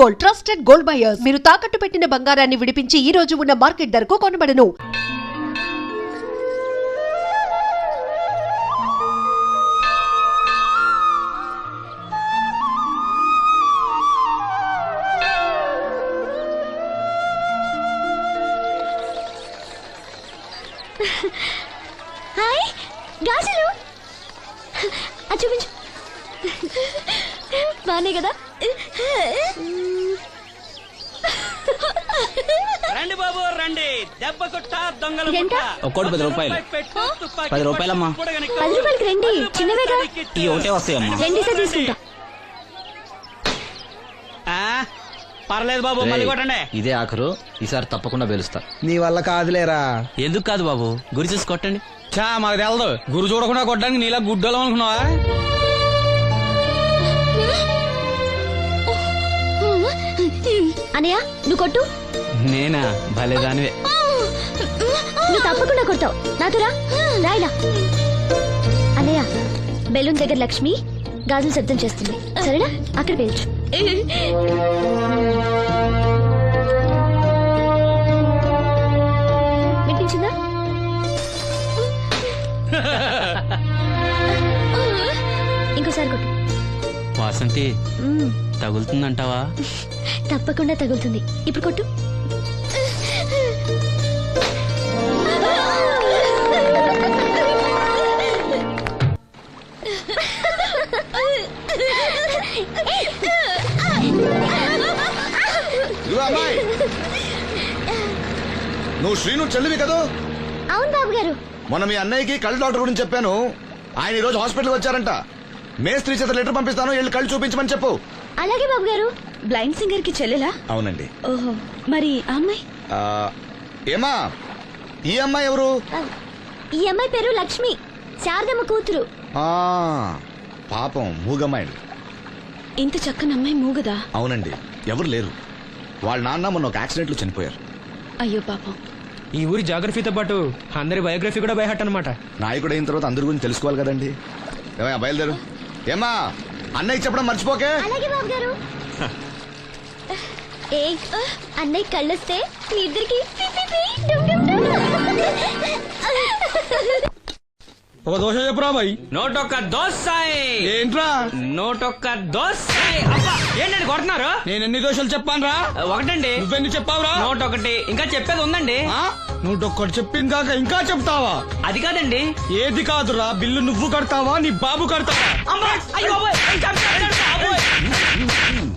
Gold, trusted gold buyers. మీరు తాకట్టు పెట్టిన బంగారాన్ని విడిపించి ఈ రోజు ఉన్న మార్కెట్ ధరకు కొనబడను. హాయ్ గాజులు చూపించు. బాగున్నాయి కదా? రండి బాబు రండి. దెబ్బ కొట్ట దొంగల ఒక్కోటి 10 రూపాయలు. 10 రూపాయలమ్మా. 10 రూపాయలకి రండి, చిన్నవేగా. ఈ ఒకటే వస్తాయమ్మా. రెండేసా తీసుకుంటా. పర్లేదు బాబు, మళ్ళీ కొట్టండి. ఇదే ఆఖరు, ఈసారి తప్పకుండా పిలుస్తా. నీ వల్ల కాదులేరా. ఎందుకు కాదు బాబు, గురి చూసి కొట్టండి. చా మాకు తెలదు. గురు చూడకుండా కొట్టడానికి నీలా గుడ్డలో అనుకున్నావా? అనయ్య నువ్వు కొట్టు. నేనా? భలేదానివే. నువ్వు తప్పకుండా కొడతావు. నాతో రాయిలా. అన్నయ్య, బెలూన్ దగ్గర లక్ష్మి గాజులు శబ్దం చేస్తుంది, సరేనా? అక్కడ పేల్చు. వినిపించిందా? ఇంకోసారి కొట్టు. వాసంతి, తగులుతుందంటావా? తప్పకుండా తగులుతుంది. ఇప్పుడు కొట్టు. నువ్వు శ్రీను చెల్లివి కదా? అవును బాబు గారు. మొన్న మీ అన్నయ్యకి కళ్ళ డాక్టర్ గురించి చెప్పాను. ఆయన ఈ రోజు హాస్పిటల్ వచ్చారంట. మేస్త్రి చేత లెటర్ పంపిస్తాను, వెళ్ళి కళ్ళు చూపించమని చెప్పు. అలాగే బాబు గారు. బ్లైండ్ సింగర్ కి చెల్లెలా? అవునండి. ఓహో, మరి ఆ అమ్మాయి? ఏమా, ఈ అమ్మాయి ఎవరు? ఈ అమ్మాయి పేరు లక్ష్మి, శారదమ్మ కూతురు. పాపం మూగమ్మాయి. ఇంత చక్కని అమ్మాయి మూగదా? అవునండి, ఎవరు లేరు. వాళ్ళ నాన్న మొన్న ఒక యాక్సిడెంట్ లో చనిపోయారు. అయ్యో పాపం. ఈ ఊరి జాగ్రఫీతో పాటు అందరి బయోగ్రఫీ కూడా బయట అనమాట. నాయకుడు అయిన తర్వాత అందరి గురించి తెలుసుకోవాలి కదండి. ఏమయ్యా, బయలుదేరు. ఏమా, అన్నయ్య చెప్పడం మర్చిపోకే. అలాగే బాబు గారు. ఏ అన్నయ్య కళ్ళొస్తే మీ ఇద్దరికి ఒక దోశ చెప్పురా బాయ్. నోటొక్క దోశ. ఏంట్రా? నోటొక్క దోశ. ఏంటండి కొడుతున్నారు? నేను ఎన్ని దోశలు చెప్పాను రా? ఒకటండి. నువ్వెన్ని చెప్పావురా? నోటొకటి. ఇంకా చెప్పేది ఉందండి. నువ్వు ఒక్కటి చెప్పింది కాక ఇంకా చెప్తావా? అది కాదండి. ఏది కాదురా? బిల్లు నువ్వు కడతావా, నీ బాబు కడతావా?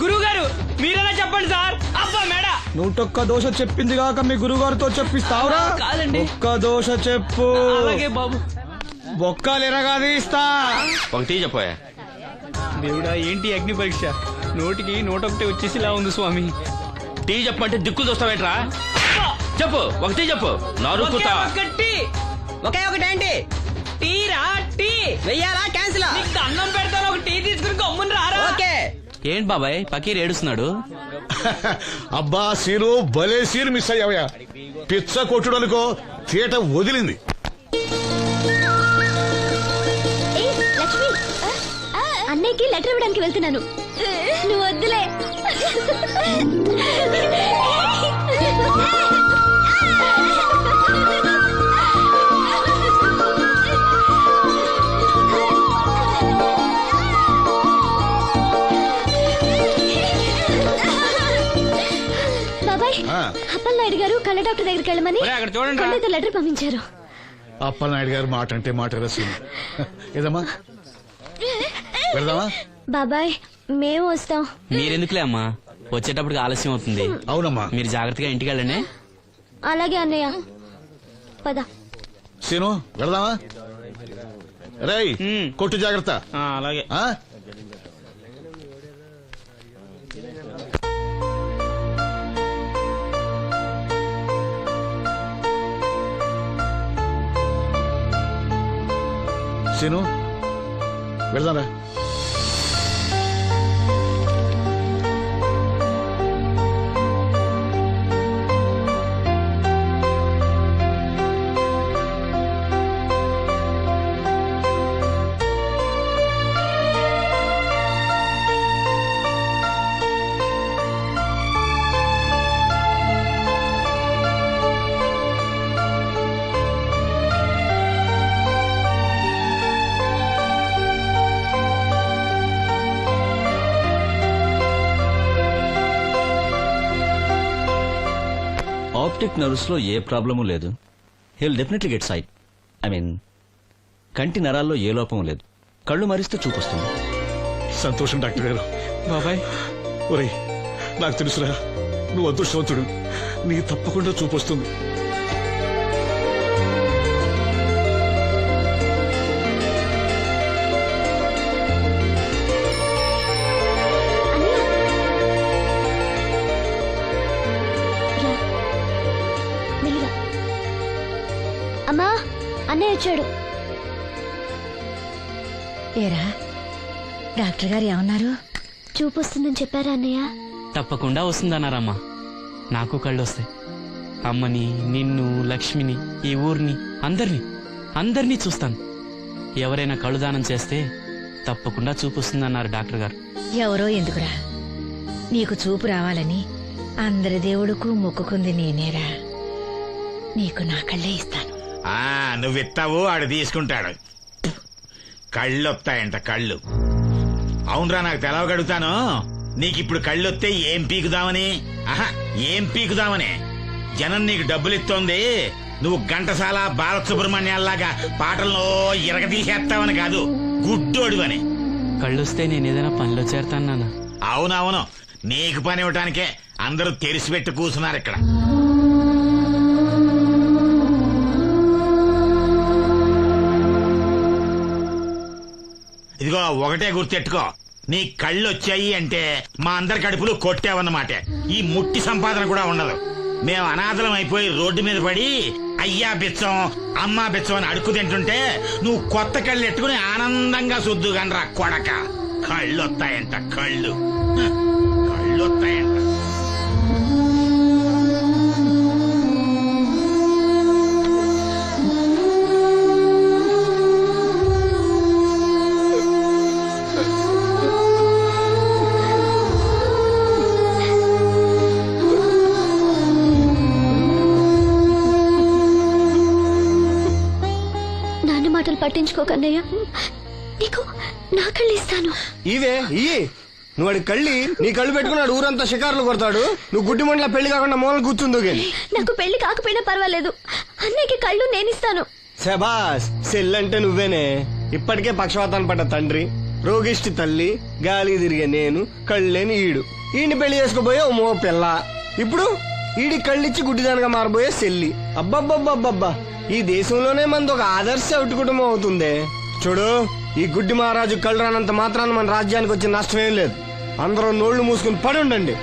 గురువు గారు మీరైనా చెప్పండి సార్. అబ్బా మేడ. నూటొక్క దోశ చెప్పింది కాక మీ గురుగారితో చెప్పిస్తావురా? కాదండి. ఒక్క దోశ చెప్పు. అలాగే బాబు. బొక్కలు ఎరగాది ఇస్తా. ఒకటి చెప్పోయా. దేవుడా, ఏంటి అగ్ని పరీక్ష? నోటికి నోటొకటి వచ్చేసి ఇలా ఉంది స్వామి. టీ చెప్పంటే దిక్కులు చూస్తావేంట్రా? చెప్పు, ఒకటి చెప్పు. ఒకే ఒకటి ఏంటి? టీ రా. టీ వెయ్యాలా క్యాన్సిల్? అన్నం పెడతాను, ఒక టీ తీసుకుని గమ్మున రారా. ఓకే. ఏంటి బాబాయ్ పకీర్ ఏడుస్తున్నాడు? అబ్బా సీను, భలే సీన్ మిస్ అయ్యావయ్యా. పిచ్చ కొట్టుడు అనుకో, తీట వదిలింది. లక్ష్మి, అన్నయ్యకి లెటర్ ఇవ్వడానికి వెళ్తున్నాను. నువ్వు వద్దులే. బాబాయ్, అప్పలనాయుడు గారు కళ్ళ డాక్టర్ దగ్గరికి వెళ్ళమని అక్కడ చూడండి లెటర్ పంపించారు. అప్పలనాయుడు గారు మాట అంటే మాట రసీను. ఏదమ్మా, వెళ్దామా? బాబాయ్, మేము వస్తాం. మీరెందుకులే అమ్మా, వచ్చేటప్పటికి ఆలస్యం అవుతుంది. అవునమ్మా. మీరు జాగ్రత్తగా ఇంటికి వెళ్ళండి. అలాగే అన్నయ్య, పద. సీను, వెళ్దామా? రేయ్, కొట్టు జాగ్రత్త. అలాగే. సీను, వెళ్దాంరా. ఆప్టిక్ నర్వ్స్ లో ఏ ప్రాబ్లము లేదు. He'll definitely get sight. I mean కంటి నరాల్లో ఏ లోపం లేదు. కళ్ళు మరిస్తే చూపొస్తుంది. సంతోషం డాక్టర్ గారు. బాబాయ్ ఒరేయ్, నాకు తెలుసురా, నువ్వు అదృష్టవంతుడు. నీ తప్పకుండా చూపొస్తుంది. మెల్లిగా. అమ్మా, అన్నయ్య వచ్చాడు. ఏరా డాక్టర్ గారు ఏమన్నారు? చూపు వస్తుందని చెప్పారా అన్నయ్య? తప్పకుండా వస్తుందన్నారమ్మా. నాకు కళ్ళు వస్తాయి. అమ్మని, నిన్ను, లక్ష్మిని, ఈ ఊరిని, అందరినీ చూస్తాను. ఎవరైనా కళ్ళు దానం చేస్తే తప్పకుండా చూపు వస్తుందన్నారు డాక్టర్ గారు. ఎవరో ఎందుకురా, నీకు చూపు రావాలని అందరి దేవుడుకు మొక్కుకుంది నేనేరా. నీకు నా కళ్ళే ఇస్తాను. నువ్విస్తావు, ఆడు తీసుకుంటాడు. కళ్ళు వస్తాయంట, కళ్ళు. అవునరా, నాకు తెలవగడుగుతాను. నీకిప్పుడు కళ్ళు వస్తే ఏం పీకుదామని? ఏం పీకుదామని? జనం నీకు డబ్బులు ఇస్తోంది, నువ్వు ఘంటసాల బాలసుబ్రహ్మణ్యాల్లాగా పాటల్లో ఇరగదీసేస్తావని కాదు, గుడ్డోడువని. కళ్ళొస్తే నేను ఏదైనా పనిలో చేరతాను నాన్న. అవునవును, నీకు పని ఇవ్వటానికే అందరూ తెరిసిపెట్టి కూర్చున్నారు ఇక్కడ. ఇదిగో ఒకటే గుర్తెట్టుకో, నీ కళ్ళు వచ్చాయి అంటే మా అందరి కడుపులు కొట్టావన్నమాట. ఈ ముట్టి సంపాదన కూడా ఉండదు. మేము అనాథలం అయిపోయి రోడ్డు మీద పడి అయ్యా బిచ్చం, అమ్మా బిచ్చం అని అడుక్కు తింటుంటే నువ్వు కొత్త కళ్ళు ఎట్టుకుని ఆనందంగా సుద్దుగనరా కొడక. కళ్ళు వస్తాయంట, కళ్ళు వస్తాయంట. పట్టించుకోకన్నయ్య, నీకు నా కళ్ళు ఇస్తాను. ఇవే నువ్వు వాడి కళ్ళి నీ కళ్ళు పెట్టుకున్నాడు ఊరంతా షికారులు కొడతాడు. నువ్వు గుడ్డి మండల పెళ్లి కాకుండా మూల కూర్చుందో గాని. నాకు పెళ్లి కాకపోయినా పర్వాలేదు, అన్నయ్యకి కళ్ళు నేనిస్తాను. శబాస్, సెల్లంటే నువ్వేనే. ఇప్పటికే పక్షవాతాన్ని పడ్డ తండ్రి, రోగిష్టి తల్లి, గాలి తిరిగే నేను, కళ్ళేని ఈడు. ఈయన్ని పెళ్లి చేసుకోబోయే ఓ మో పిల్ల. ఇప్పుడు ఈడి కళ్ళిచ్చి గుడ్డిదానిగా మారబోయే సెల్లి. అబ్బబ్బబ్బబ్బబ్బా, ఈ దేశంలోనే మనది ఒక ఆదర్శ ఒకటి కుటుంబం అవుతుంది. చూడు, ఈ గుడ్డి మహారాజు కళ్ళు రానంత మాత్రాన్ని మన రాజ్యానికి వచ్చిన నష్టమేం లేదు. అందరూ నోళ్లు మూసుకుని పడి ఉండండి.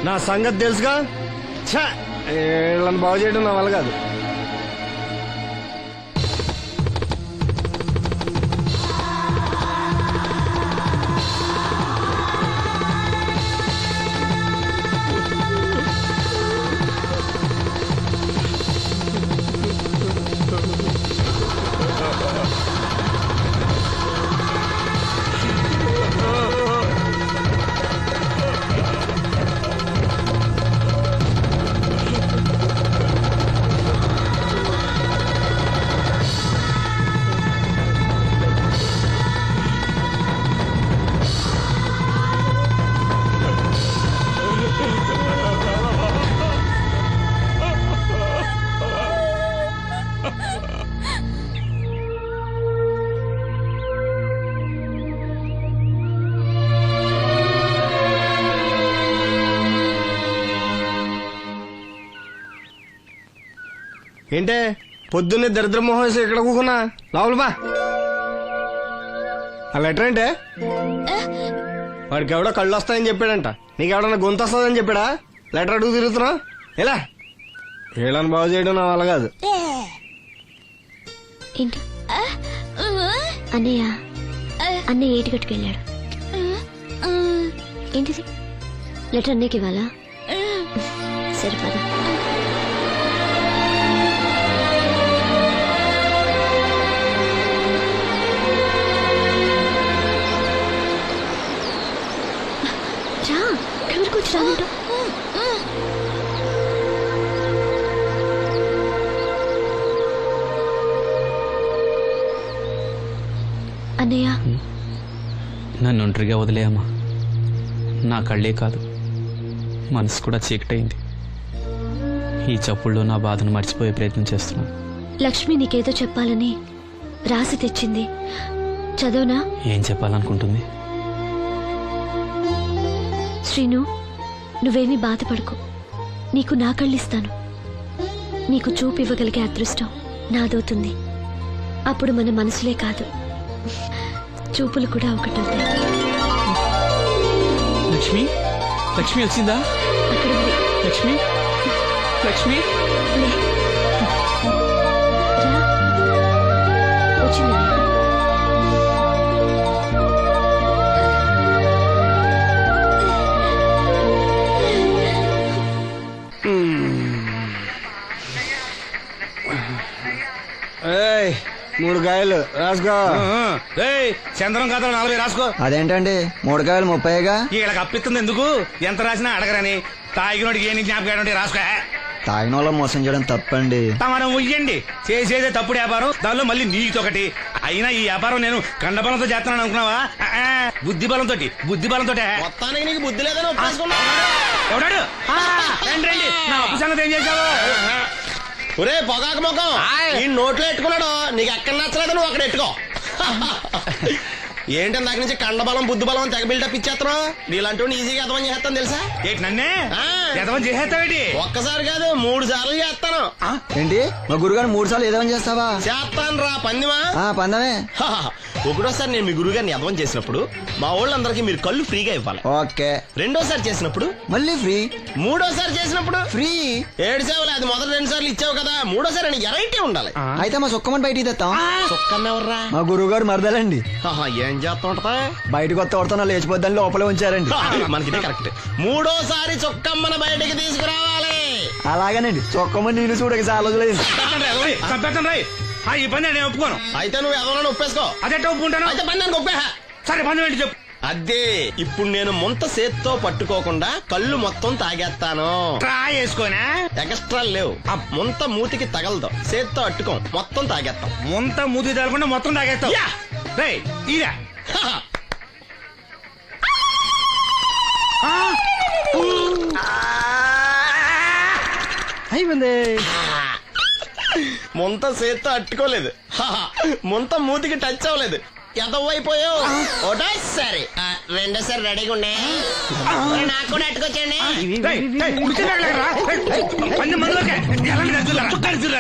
నా సంగతి తెలుసుగా. వీళ్ళని బాగు చేయడం నా వల్ల కాదు. ఏంటే పొద్దున్నే దరిద్ర మోహన్ ఇక్కడ కూకున్నా? లోపల బా. ఆ లెటర్ ఏంటే? వాడికి ఎవడో కళ్ళు వస్తాయని చెప్పాడంట. నీకెవడన్నా గొంతు వస్తుందని చెప్పాడా? లెటర్ అడుగు తిరుగుతున్నా? ఎలా వీళ్ళని బాగు చేయడం నా వల్ల కాదు. ఏంటి అన్నయ్య? అన్నయ్య ఏటిగట్టుకెళ్ళాడు. ఏంటిది? లెటర్ అన్నయ్యకి ఇవ్వాలా? సరిపదా. రా, ఎవరికి వచ్చి రానంట. అన్నయ్య, నన్ను ఒంటరిగా వదిలేయమ్మా. నా కళ్ళే కాదు, మనసు కూడా చీకటైంది. ఈ చప్పుల్లో నా బాధను మర్చిపోయే ప్రయత్నం చేస్తున్నాను. లక్ష్మి నీకేదో చెప్పాలని రాసి తెచ్చింది, చదవనా? ఏం చెప్పాలనుకుంటుంది? శ్రీను, నువ్వేమీ బాధపడకు. నీకు నా కళ్ళిస్తాను. నీకు చూపు ఇవ్వగలిగే అదృష్టం నాదవుతుంది. అప్పుడు మన మనసులే కాదు, చూపులు కూడా ఒకటవుతాయి. లక్ష్మి, లక్ష్మి వచ్చిందా? అక్కడ ఉంది. లక్ష్మి, లక్ష్మి. లే. రా. వచ్చింది. ఏయ్, 3 కాయలు రాసుకో. చంద్రం కథలు 40 రాసుకో. అదేంటండి 3 కాయలు 30గా? వీళ్ళకి అప్పిస్తుంది ఎందుకు? ఎంత రాసినా అడగరని. తాగినోడికి ఏ జ్ఞాపకం ఉంటే రాసుకో. తాగిన వాళ్ళ మోసం చేయడం తప్పండి. మనం ఉయ్యండి, చేసేదే తప్పుడు వ్యాపారం, దానిలో మళ్ళీ నీతొకటి. అయినా ఈ వ్యాపారం నేను కండబలంతో చేస్తున్నాను అనుకున్నావా? బుద్ధి బలంతో. మొత్తానికి నీకు బుద్ధి లేదని ఎవడాడు? రండి రండి, నా అప్పు సంగతి ఏం చేశావు? ఒరే పొగాకు ముఖం, ఈ నోట్లో ఎట్టుకున్నాడు. నీకు ఎక్కడ నచ్చలేదు, నువ్వు అక్కడ ఎట్టుకో. ఏంటి దాని నుంచి కండబలం బుద్ధి బలం అని తెగ బిల్డప్ ఇచ్చేస్తున్నావు? నీలాంటి ఈజీగా ఎదవని చేస్తాను తెలుసా? ఏంటి నన్నే ఆ. ఎదవం చేసేస్తావేటి? ఒక్కసారి కాదు 3 సార్లు చేస్తాను. ఏంటి మా గురుగారు 3 సార్లు ఎదవని చేస్తావా? చేస్తాను రా పందిమా. పందమే. ఒకటోసారి నేను మీ గురుగారిని ఎదవం చేసినప్పుడు మా వాళ్ళందరికీ మీరు కళ్ళు ఫ్రీగా ఇవ్వాలి. ఓకే. రెండోసారి చేసినప్పుడు మళ్ళీ ఫ్రీ. మూడోసారి చేసినప్పుడు ఫ్రీ. 7 సేవలు, అది మొదటి 2 సార్లు ఇచ్చావు కదా, మూడోసారి అని ఎరైటీ ఉండాలి. అయితే మా సుక్కమని బయటికి తెస్తాం. సుక్కమ్మ ఎవర్రా? మా గురుగారు మరదలండి. ఏం చేస్తుంటా? బయటకు వస్తే కొడతా లేచిపోద్దని లోపలే ఉంచారండి. మనకి కరెక్ట్. మూడోసారి చొక్కమ్మని బయటికి తీసుకురావాలి. అలాగేనండి. చొక్కమ్మ నేను చూడక చాలా రోజులైంది. ఈ పని నేను ఒప్పుకోను. అయితే నువ్వు ఎవరైనా ఒప్పేసుకో. అదెట్ట ఒప్పుకుంటాను? అయితే పని దానికి ఒప్పేహ. సరే పని ఏంటి చెప్పు. అదే ఇప్పుడు నేను ముంత చేత్తో పట్టుకోకుండా కళ్ళు మొత్తం తాగేస్తాను. ట్రై చేసుకోనా? ఎక్స్ట్రా లేవు. ఆ ముంత మూతికి తగలదు, చేత్తో అట్టుకో మొత్తం తాగేస్తాం. ముంత మూతి తగలకుండా మొత్తం తాగేస్తావు. ఇదా అయిపోయింది. ముంత చేత్తో అట్టుకోలేదు, ముంత మూతికి టచ్ అవ్వలేదు. ఎంతవైపోయావు? ఒకటోసారి, రెండోసారి రెడీగా ఉండే. నాకు కూడా అట్టుకొచ్చండి.